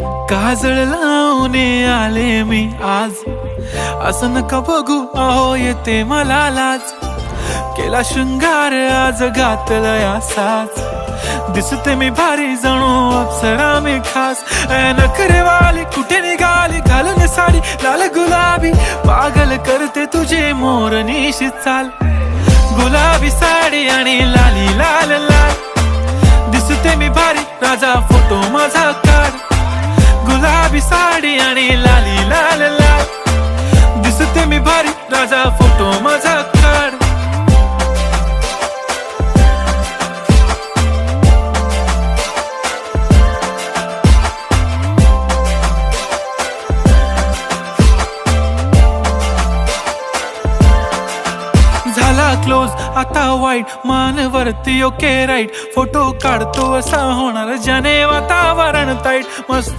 काजळ लावून आले मी आज, असं नका बघू अहो येते मला लाज. केला शृंगार आज घातला साज, दिसते मी भारी जणू अप्सरा मी खास. नखरेवाली कुठे निघाली घालून साडी लाल गुलाबी, पागल करते तुझे मोरनीशी चाल. गुलाबी साडी आणि लाली लाल लाल, दिसते मी भारी राजा फोटो माझा काढ. गुलाबी साडी आणि लाली लाल लाल, दिसते मी भारी राजा फोटो माझा काढ. झाला क्लोज आता वाईट, मान वरती ओके राईट. फोटो काढतो असा होणार ज्याने वातावरण ताईट. मस्त